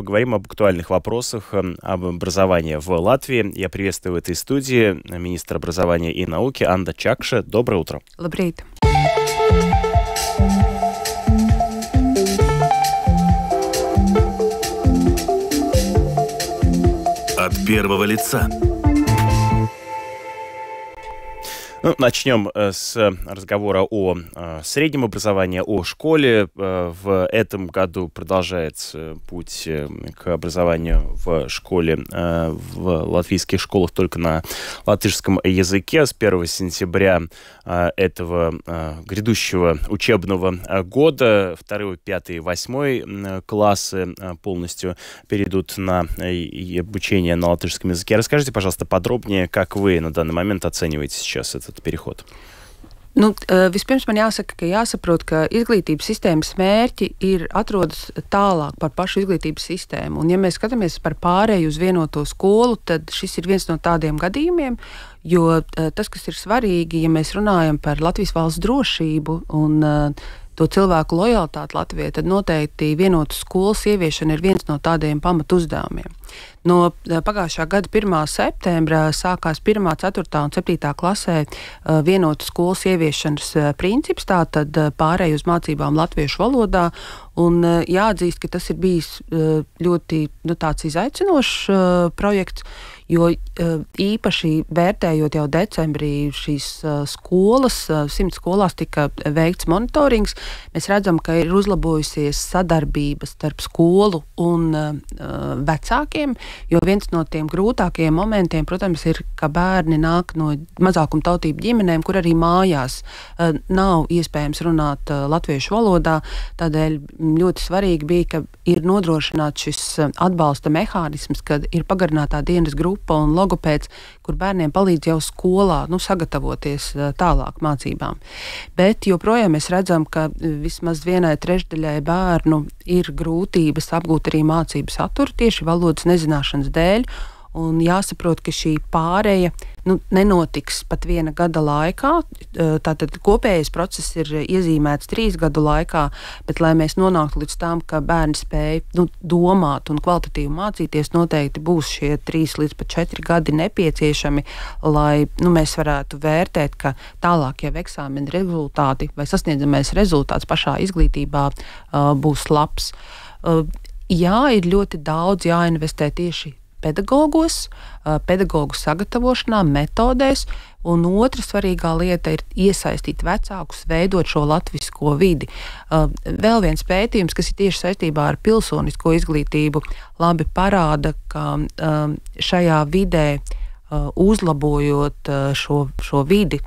поговорим об актуальных вопросах об образовании в Латвии. Я приветствую в этой студии министра образования и науки Анда Чакша. Доброе утро. Labrīt. От первого лица. Начнем с разговора о среднем образовании, о школе. В этом году продолжается путь к образованию в школе, в латвийских школах только на латышском языке. С 1 сентября этого грядущего учебного года 2, 5, 8 классы полностью перейдут на обучение на латышском языке. Расскажите, пожалуйста, подробнее, как вы на данный момент оцениваете сейчас этот переход? Vispirms man jāsaka, ka jāsaprot, ka izglītības sistēmas mērķi atrodas tālāk par pašu izglītības sistēmu. Un, ja mēs skatāmies par pārēju uz vienoto skolu, tad šis ir viens no tādiem gadījumiem, jo tas, kas ir svarīgi, ja mēs runājam par Latvijas valsts drošību un to cilvēku lojalitāti Latvijai, tad noteikti vienotu skolas ieviešana ir viens no tādiem pamatuzdevumiem. No pagājušā gada 1. septembra sākās 1., 4. un 7. klasē vienotu skolas ieviešanas princips, tātad pārēj uz mācībām latviešu valodā, un jāatzīst, ka tas ir bijis ļoti tāds izaicinošs projekts, jo īpaši vērtējot jau decembrī šīs skolas, 100 skolās tika veikts monitorings, mēs redzam, ka ir uzlabojusies sadarbības starp skolu un vecākiem, jo viens no tiem grūtākajiem momentiem, protams, ir, ka bērni nāk no mazākumtautību ģimenēm, kur arī mājās nav iespējams runāt latviešu valodā, tādēļ ļoti svarīgi bija, ka ir nodrošināts šis atbalsta mehānisms, kad ir pagarinātā dienas grupa un logopēds, kur bērniem palīdz jau skolā sagatavoties tālāk mācībām. Bet joprojām mēs redzam, ka vismaz 1/3 bērnu ir grūtības apgūt arī mācību saturu tieši valodas nezināšanas dēļ. Un jāsaprot, ka šī pāreja nenotiks pat 1 gada laikā. Tātad kopējais process ir iezīmēts 3 gadu laikā, bet, lai mēs nonāktu līdz tam, ka bērni spēj domāt un kvalitatīvi mācīties, noteikti būs šie 3 līdz pat 4 gadi nepieciešami, lai mēs varētu vērtēt, ka tālāk jau eksāmena rezultāti vai sasniedzamais rezultāts pašā izglītībā būs labs. Jā, ir ļoti daudz jāinvestē tieši pedagogos, pedagogu sagatavošanā, metodēs, un otra svarīgā lieta ir iesaistīt vecākus, veidot šo latvisko vidi. Vēl viens pētījums, kas ir tieši saistībā ar pilsonisko izglītību, labi parāda, ka šajā vidē uzlabojot šo vidi,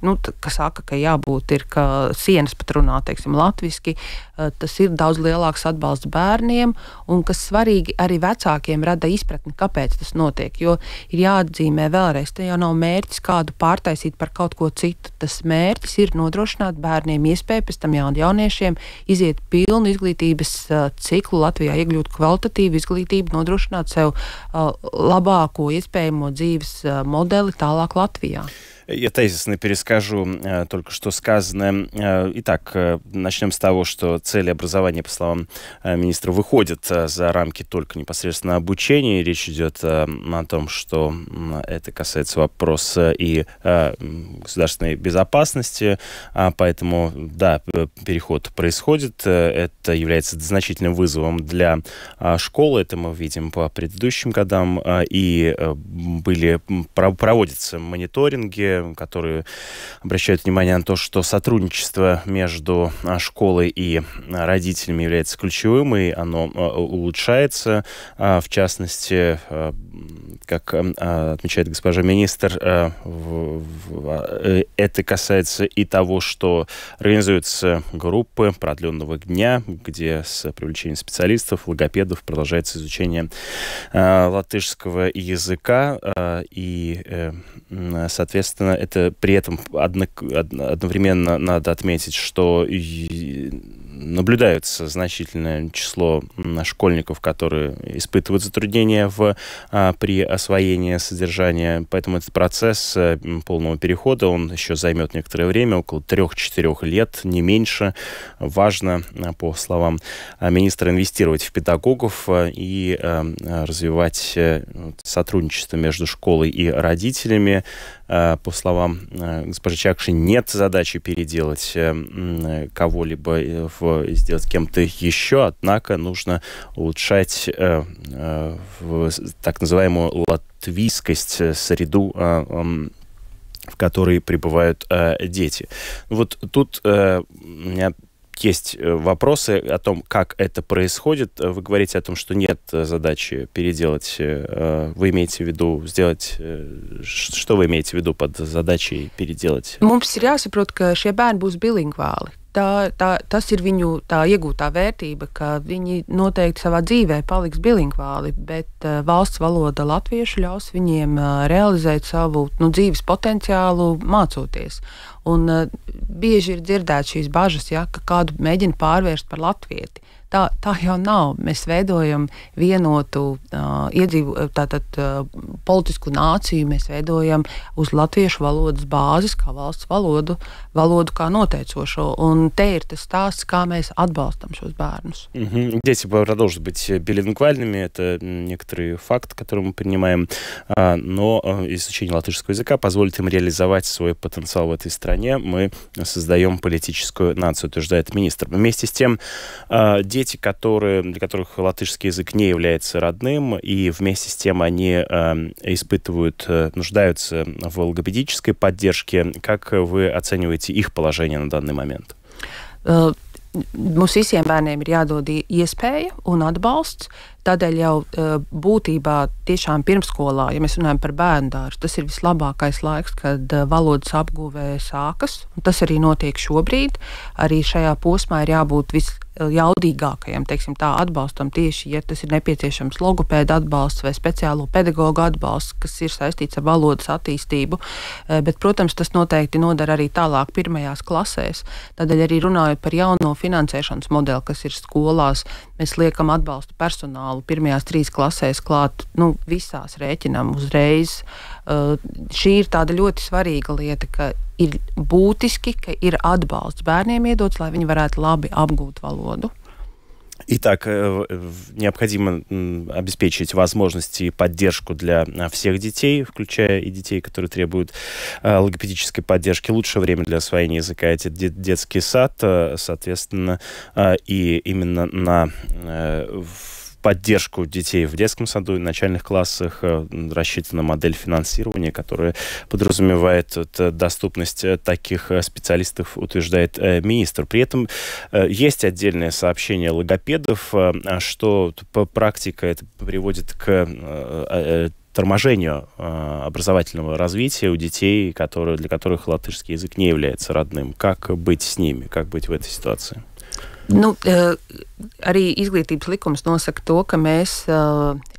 kas saka, ka jābūt ir, ka sienas pat runā, teiksim, latviski, tas ir daudz lielāks atbalsts bērniem, un kas svarīgi arī vecākiem rada izpratni, kāpēc tas notiek, jo ir jāatzīmē vēlreiz, te jau nav mērķis kādu pārtaisīt par kaut ko citu, tas mērķis ir nodrošināt bērniem iespēju, pēc tam jauniešiem iziet pilnu izglītības ciklu Latvijā, iegļūt kvalitatīvu izglītību, nodrošināt sev labāko iespējamo dzīves модели tālāk Латвijā. Я тезисно перескажу только что сказанное. Итак, начнем с того, что цели образования, по словам министра, выходят за рамки только непосредственно обучения. Речь идет о том, что это касается вопроса и государственной безопасности. Поэтому, да, переход происходит. Это является значительным вызовом для школы. Это мы видим по предыдущим годам. И проводятся мониторинги, которые обращают внимание на то, что сотрудничество между школой и родителями является ключевым, и оно улучшается. В частности, как отмечает госпожа министр, это касается и того, что организуются группы продленного дня, где с привлечением специалистов, логопедов продолжается изучение латышского языка, и, соответственно, это при этом одновременно надо отметить, что наблюдается значительное число школьников, которые испытывают затруднения при освоении содержания. Поэтому этот процесс полного перехода, он еще займет некоторое время, около 3-4 лет, не меньше. Важно, по словам министра, инвестировать в педагогов и развивать сотрудничество между школой и родителями. По словам госпожи Чакши, нет задачи переделать кого-либо, сделать кем-то еще, однако нужно улучшать так называемую латвийскость, среду, в которой пребывают дети. Вот тут у меня есть вопросы о том, как это происходит. Вы говорите о том, что нет задачи переделать. Вы имеете в виду сделать... Что вы имеете в виду под задачей переделать? Mums ir jāsaprot, ka šie bērni būs bilingvāli. Tas ir viņu tā iegūtā vērtība, ka viņi noteikti savā dzīvē paliks bilingvāli, bet valsts valoda latviešu ļaus viņiem realizēt savu dzīves potenciālu mācoties. Un bieži ir dzirdēt šīs bažas, ja, ka kādu mēģina pārvērst par latvieti. Tā jau nav. Mēs veidojam vienotu politisku nāciju, mēs veidojam uz latviešu valodas bāzes, kā valsts valodu kā noteicošo. Un te ir tas stāsts, kā mēs atbalstam šos bērnus. Дети продолжат быть билингвальными, это некоторый факт, который мы принимаем, но изучение латышского языка позволит им реализовать свой потенциал в этой стране. Мы создаем политическую нацию, утверждает министр. Вместе с тем, дети, для которых латышский язык не является родным, и вместе с тем они нуждаются в логопедической поддержке. Как вы оцениваете их положение на данный момент? Mums visiem bērniem ir jādod iespēja un atbalsts. Tādēļ jau būtībā tiešām pirmsskolā, ja mēs runājam par bērndārzu, tas ir vislabākais laiks, kad valodas apgūve sākas. Tas arī notiek šobrīd. Arī šajā posmā ir jābūt jaudīgākajam, teiksim tā, atbalstam tieši, ja tas ir nepieciešams logopēda atbalsts vai speciālo pedagogu atbalsts, kas ir saistīts ar valodas attīstību. Bet, protams, tas noteikti nodara arī tālāk pirmajās klasēs. Tādēļ arī runājot par jauno finansēšanas modeli, kas ir skolās, mēs liekam atbalstu personālu pirmajās 3 klasēs klāt, visās rēķinām uzreiz. Šī ir tāda ļoti svarīga lieta, ka ir būtiski, ka ir atbalsts bērniem iedots, lai viņi varētu labi apgūt valodu. Итак, необходимо обеспечить возможности и поддержку для всех детей, включая и детей, которые требуют логопедической поддержки. Лучшее время для освоения языка — это детский сад, соответственно, и именно на поддержку детей в детском саду и начальных классах рассчитана модель финансирования, которая подразумевает доступность таких специалистов, утверждает министр. При этом есть отдельное сообщение логопедов, что практика это приводит к торможению образовательного развития у детей, для которых латышский язык не является родным. Как быть с ними? Как быть в этой ситуации? Arī izglītības likums nosaka to, ka mēs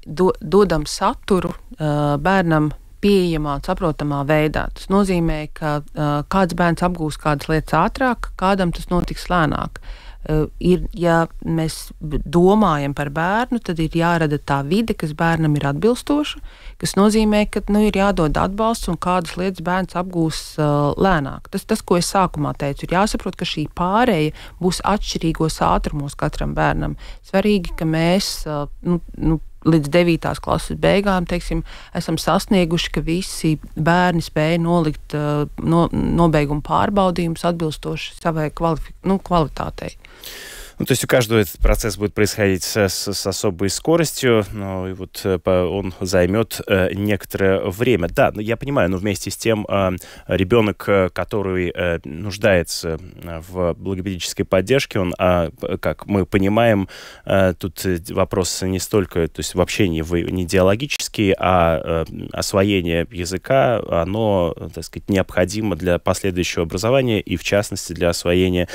dodam saturu bērnam pieejamā, saprotamā veidā. Tas nozīmē, ka kāds bērns apgūs kādas lietas ātrāk, kādam tas notiks lēnāk. Ja mēs domājam par bērnu, tad ir jārada tā vide, kas bērnam ir atbilstoša, kas nozīmē, ka ir jādod atbalsts un kādas lietas bērns apgūs lēnāk. Tas, ko es sākumā teicu, ir jāsaprot, ka šī pārēja būs atšķirīgos ātrumos katram bērnam. Svarīgi, ka mēs līdz 9. klases beigām, teiksim, esam sasnieguši, ka visi bērni spēja nolikt nobeiguma pārbaudījumus atbilstoši savai kvalitātei. То есть у каждого этот процесс будет происходить с особой скоростью, и вот он займет некоторое время. Да, я понимаю, но вместе с тем ребенок, который нуждается в логопедической поддержке, он, как мы понимаем, тут вопрос не столько, то есть вообще не идеологический, а освоение языка, оно, так сказать, необходимо для последующего образования и, в частности, для освоения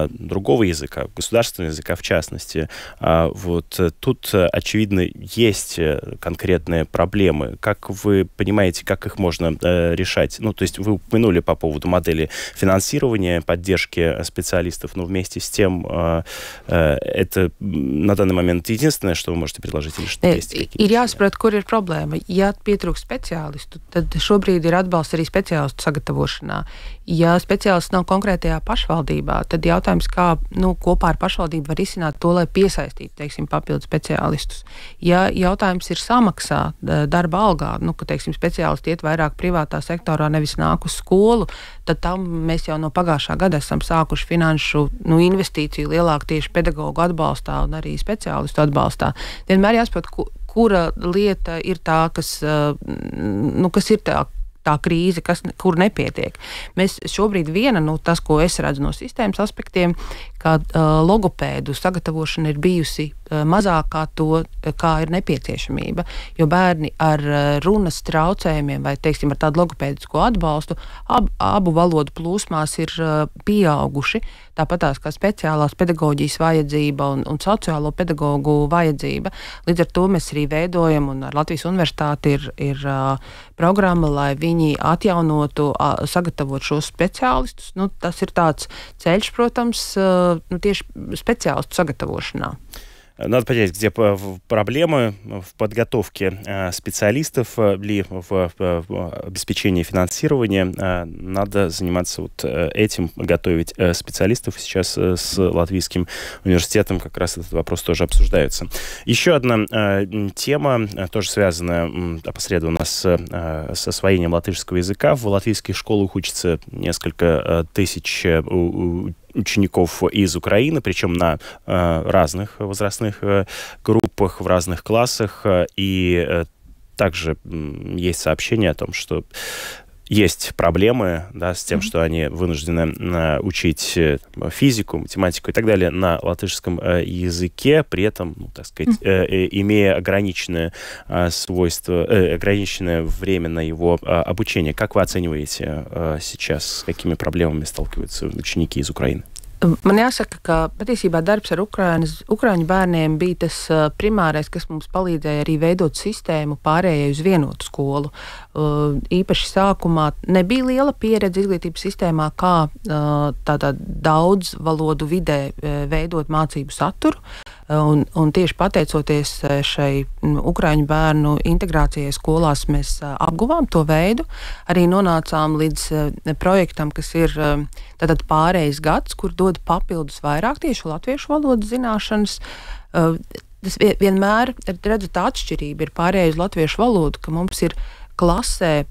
другого языка. Государство государственного языка в частности. Вот тут, очевидно, есть конкретные проблемы. Как вы понимаете, как их можно решать? Ну, то есть вы упомянули по поводу модели финансирования, поддержки специалистов, но вместе с тем это на данный момент единственное, что вы можете предложить, или что есть какие-то? Ir jāsaprot, kur ir problēma. Ja pietrūkst speciālistu, tad šobrīd ir atbalsts arī speciālistu sagatavošanā. Ja speciālists nav konkrētajā pašvaldībā, tad jautājums, kā kopā ar pašvaldību var izsināt to, lai piesaistītu, teiksim, papildu speciālistus. Ja jautājums ir samaksā darba algā, ka, teiksim, speciālisti iet vairāk privātā sektorā, nevis nāk uz skolu, tad tam mēs jau no pagājušā gada esam sākuši finanšu investīciju lielāku tieši pedagogu atbalstā un arī speciālistu atbalstā. Vienmēr jāsaprot, kura lieta ir tā, kas ir tā krīze, kur nepietiek. Mēs šobrīd tas, ko es redzu no sistēmas aspektiem, ka logopēdu sagatavošana ir bijusi mazākā to, kā ir nepieciešamība, jo bērni ar runas traucējumiem vai, teiksim, ar tādu logopēdisko atbalstu abu valodu plūsmās ir pieauguši, tāpatās kā speciālās pedagoģijas vajadzība un sociālo pedagogu vajadzība. Līdz ar to mēs arī veidojam, un ar Latvijas universitāti ir programma, lai viņi atjaunotu, sagatavot šos speciālistus. Tas ir tāds ceļš, protams, tieši speciālistu sagatavošanā. Надо понять, где проблемы в подготовке специалистов или в обеспечении финансирования. Надо заниматься вот этим, готовить специалистов. Сейчас с Латвийским университетом как раз этот вопрос тоже обсуждается. Еще одна тема, тоже связанная опосредованно с освоением латышского языка. В латвийских школах учатся несколько тысяч учеников из Украины, причем на разных возрастных группах, в разных классах. И также есть сообщение о том, что есть проблемы, с тем, что они вынуждены учить физику, математику и так далее на латышском языке, при этом, имея ограниченное свойство, ограниченное время на его обучение. Как вы оцениваете сейчас, с какими проблемами сталкиваются ученики из Украины? Man jāsaka, ka patiesībā darbs ar Ukraiņu bērniem bija tas primārais, kas mums palīdzēja arī veidot sistēmu pārējai uz vienotu skolu. Īpaši sākumā nebija liela pieredze izglītības sistēmā, kā tādā daudz valodu vidē veidot mācību saturu. Un tieši pateicoties šai Ukraiņu bērnu integrācijai skolās, mēs apguvām to veidu. Arī nonācām līdz projektam, kas ir tātad pārējais gads, kur dod papildus vairāk tieši latviešu valodas zināšanas. Tas vienmēr, redzu, tā atšķirība ir pārējai uz latviešu valodu, ka mums ir klasē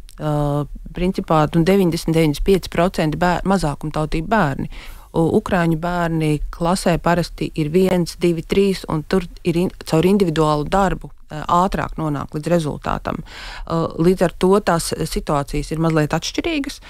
principā 90-95% mazākumtautību bērni. Ukraiņu bērni klasē parasti ir 1, 2, 3, un tur ir caur individuālu darbu ātrāk nonāk līdz rezultātam. Līdz ar to tās situācijas ir mazliet atšķirīgas,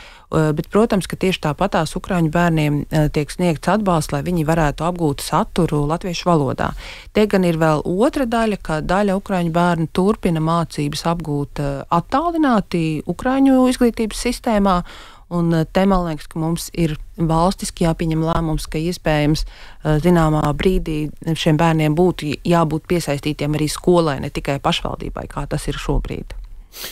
bet, protams, ka tieši tāpatās Ukraiņu bērniem tiek sniegts atbalsts, lai viņi varētu apgūt saturu latviešu valodā. Te gan ir vēl otra daļa, ka daļa Ukraiņu bērnu turpina mācības apgūt attālināti Ukraiņu izglītības sistēmā. Un te, man liekas, ka mums ir valstiski jāpieņem lēmums, ka iespējams zināmā brīdī šiem bērniem būtu jābūt piesaistītiem arī skolai, ne tikai pašvaldībai, kā tas ir šobrīd.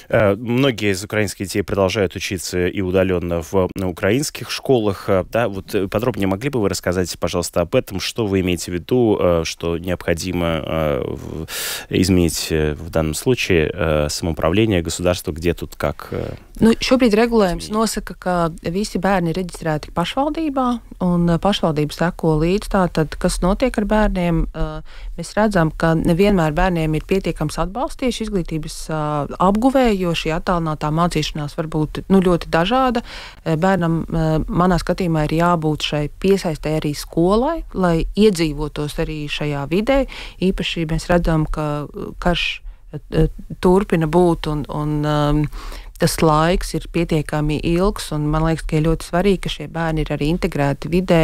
Многие из украинских детей продолжают учиться и удаленно в украинских школах. Да, вот подробнее могли бы вы рассказать, пожалуйста, об этом, что вы имеете в виду, что необходимо изменить в данном случае самоуправление государства, где тут как? Šobrīd regulējums nosaka, ka visi bērni ir reģistrēti pašvaldībā, un pašvaldība seko līdz tātad, kas notiek ar bērniem. Mēs redzam, ka nevienmēr bērniem ir pietiekams atbalsts tieši izglītības apguvē, jo šī attālinātā mācīšanās var būt ļoti dažāda. Bērnam, manā skatījumā, ir jābūt šai piesaistē arī skolai, lai iedzīvotos arī šajā vidē. Īpaši mēs redzam, ka karš turpina būt un tas laiks ir pietiekami ilgs, un man liekas, ka ir ļoti svarīgi, ka šie bērni ir arī integrēti vidē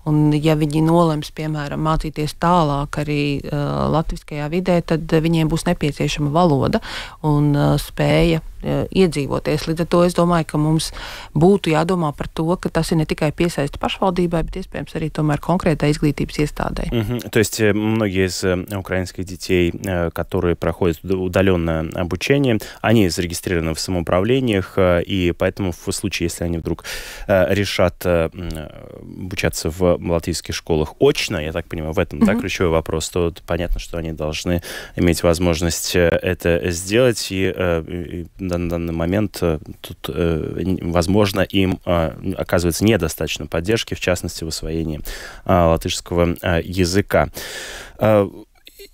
Un, ja viņi nolems, piemēram, mācīties tālāk arī latviskajā vidē, tad viņiem būs nepieciešama valoda un spēja iedzīvoties. Līdz ar to es domāju, ka mums būtu jādomā par to, ka tas ir не tikai пiesaista pašvaldībai, bet iespējams arī tomēr конкретной изглитības иестādei. То есть многие из украинских детей, которые проходят удаленное обучение, они зарегистрированы в самоуправлениях, и поэтому в случае, если они вдруг решат обучаться в латвийских школах очно, я так понимаю, в этом ключевой вопрос, то понятно, что они должны иметь возможность это сделать, и на данный момент тут, возможно, им оказывается недостаточно поддержки, в частности, в освоении латышского языка.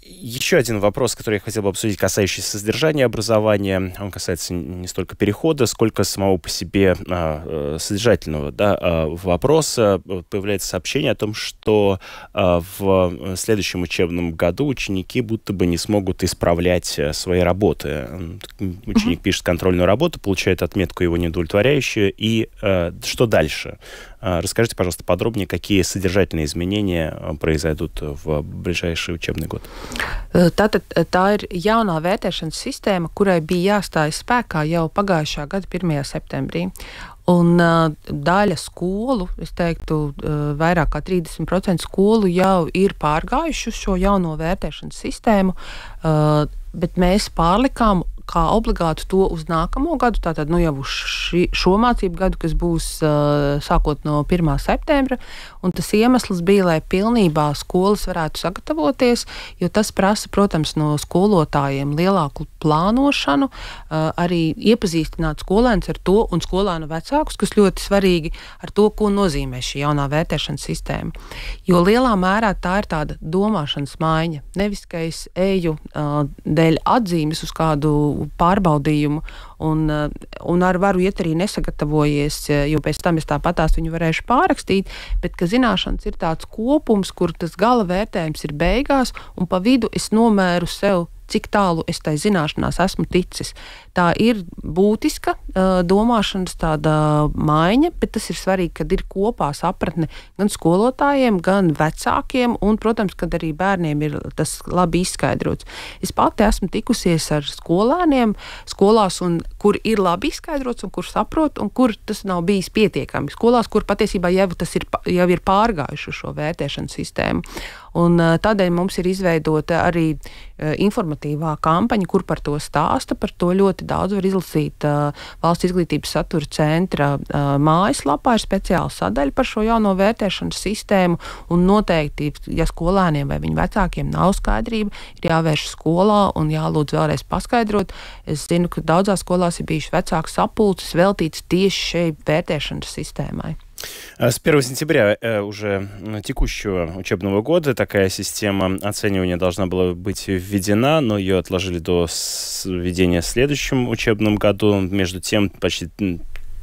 Еще один вопрос, который я хотел бы обсудить, касающийся содержания образования. Он касается не столько перехода, сколько самого по себе содержательного вопроса. Появляется сообщение о том, что в следующем учебном году ученики будто бы не смогут исправлять свои работы. Ученик пишет контрольную работу, получает отметку его неудовлетворяющую. И что дальше? Расскажите, пожалуйста, подробнее, какие содержательные изменения произойдут в ближайший учебный год. Tātad tā ir jaunā vērtēšanas sistēma, kurai bija jāstājas spēkā jau pagājušā gada 1. septembrī. Un daļa skolu, es teiktu, vairāk kā 30% skolu jau ir pārgājuši uz šo jauno vērtēšanas sistēmu, bet mēs pārlikām kā obligātu to uz nākamo gadu, tātad jau uz šo mācību gadu, kas būs sākot no 1. septembra, un tas iemesls bija, lai pilnībā skolas varētu sagatavoties, jo tas prasa, protams, no skolotājiem lielāku plānošanu, arī iepazīstināt skolēnus ar to un skolēnu vecākus, kas ļoti svarīgi ar to, ko nozīmē šī jaunā vērtēšanas sistēma. Jo lielā mērā tā ir tāda domāšanas maiņa, nevis, ka es eju dēļ atzīmes uz kādu pārbaudījumu un varu iet arī nesagatavojies, jo pēc tam es tāpatās viņu varēšu pārrakstīt, bet ka zināšanas ir tāds kopums, kur tas gala vērtējums ir beigās, un pa vidu es nomēru sev, cik tālu es tai zināšanās esmu ticis. Tā ir būtiska domāšanas tāda maiņa, bet tas ir svarīgi, kad ir kopā sapratne gan skolotājiem, gan vecākiem, un, protams, kad arī bērniem ir tas labi izskaidrots. Es pati esmu tikusies ar skolēniem skolās, un kur ir labi izskaidrots, un kur saprot, un kur tas nav bijis pietiekami. Skolās, kur patiesībā jau ir pārgājuši šo vērtēšanas sistēmu. Un tādēļ mums ir izveidota arī informatīvā kampaņa, kur par to stāsta. Par to ļoti daudz var izlasīt Valsts izglītības satura centra mājaslapā. Ir speciāla sadaļa par šo jauno vērtēšanas sistēmu, un noteikti, ja skolēniem vai viņu vecākiem nav skaidrība, ir jāvērš skolā un jālūdz vēlreiz paskaidrot. Es zinu, ka daudzās skolās ir bijuši vecāku sapulces veltīts tieši šai vērtēšanas sistēmai. С 1 сентября уже текущего учебного года такая система оценивания должна была быть введена, но ее отложили до введения в следующем учебном году. Между тем, почти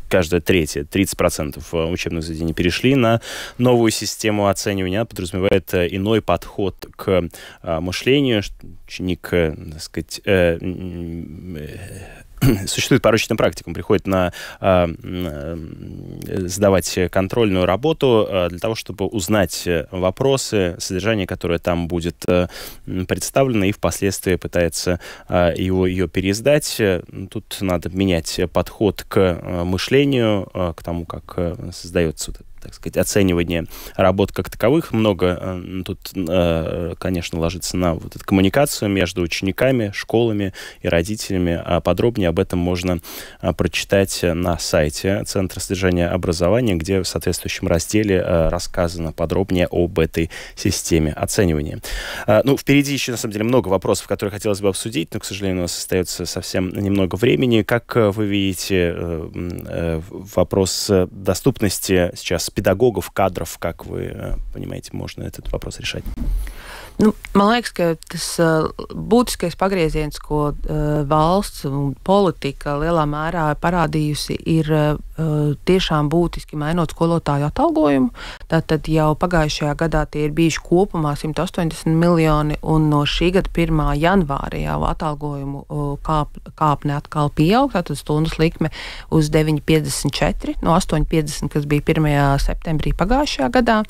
каждая третья, 30% учебных заведений перешли на новую систему оценивания. Она подразумевает иной подход к мышлению. Ученик, так сказать, существует порочная практика. Он приходит сдавать контрольную работу для того, чтобы узнать вопросы, содержание, которое там будет представлено, и впоследствии пытается ее пересдать. Тут надо менять подход к мышлению, к тому, как создается, так сказать, оценивание работ как таковых. Много тут, конечно, ложится на вот эту коммуникацию между учениками, школами и родителями. Подробнее об этом можно прочитать на сайте Центра содержания образования, где в соответствующем разделе рассказано подробнее об этой системе оценивания. Впереди еще, на самом деле, много вопросов, которые хотелось бы обсудить, но, к сожалению, у нас остается совсем немного времени. Как вы видите вопрос доступности сейчас педагогов, кадров, как вы понимаете, можно этот вопрос решать? Man liekas, ka tas būtiskais pagrieziens, ko valsts un politika lielā mērā parādījusi, ir tiešām būtiski mainot skolotāju atalgojumu. Tātad jau pagājušajā gadā tie ir bijuši kopumā 180 miljoni, un no šī gada 1. janvāra jau atalgojumu kāpne atkal pieaug, tātad stundas likme uz 9,54 no 8,50, kas bija 1. septembrī pagājušajā gadā.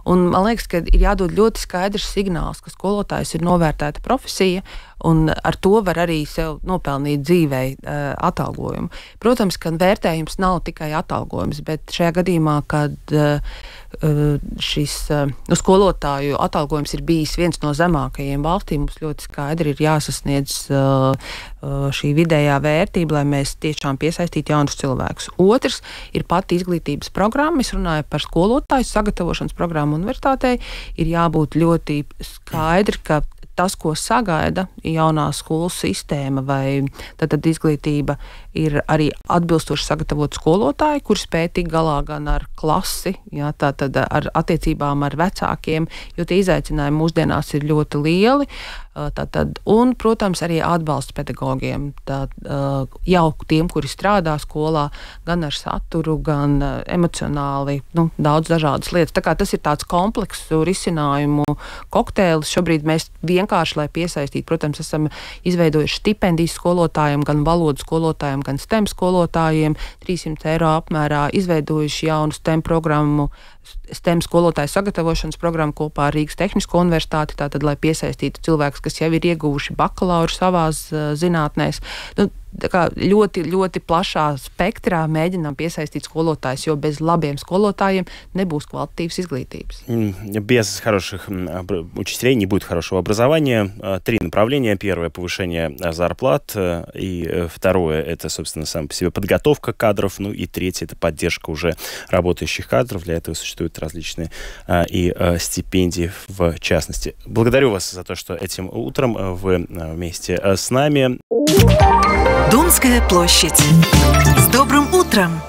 Un man liekas, ka ir jādod ļoti skaidrs signāls, ka skolotājs ir novērtēta profesija, un ar to var arī sev nopelnīt dzīvei atalgojumu. Protams, ka vērtējums nav tikai atalgojums, bet šajā gadījumā, kad šis skolotāju atalgojums ir bijis viens no zemākajiem valstī, mums ļoti skaidri ir jāsasniedz šī vidējā vērtība, lai mēs tiešām piesaistītu jaunus cilvēkus. Otrs ir pati izglītības programma. Es runāju par skolotāju sagatavošanas programmu universitātei. Ir jābūt ļoti skaidri, ka tas, ko sagaida jaunā skolu sistēma vai tad izglītība, ir arī atbilstoši sagatavot skolotāji, kur spēj tikt galā gan ar klasi, tātad ar attiecībām ar vecākiem, jo tie izaicinājumi mūsdienās ir ļoti lieli. Un, protams, arī atbalsts pedagogiem, jau tiem, kuri strādā skolā, gan ar saturu, gan emocionāli, daudz dažādas lietas. Tā kā tas ir tāds kompleksu risinājumu kokteilis. Šobrīd mēs vienkārši, lai piesaistītu, protams, esam izveidojuši stipendijas skolotājiem, gan valodu skolotājiem, gan STEM skolotājiem, 300 eiro apmērā, izveidojuši jaunu STEM programmu, STEM skolotāju sagatavošanas programmu kopā ar Rīgas Tehnisko universitāti, tātad, lai piesaistītu cilvēkus, kas jau ir ieguvuši bakalauru savās zinātnēs. Tā kā ļoti, ļoti plašā spektrā mēģinām piesaistīt skolotājus, jo без labiem skolotājiem nebūs квалитативas изглитības. Без хороших учителей не будет хорошего образования. 3 направления. Первое — повышение зарплат. И второе — это, собственно, сам по себе подготовка кадров. И третье — это поддержка уже работающих кадров. Для этого существуют различные и стипендии в частности. Благодарю вас за то, что этим утром вы вместе с нами. Думская площадь. С добрым утром!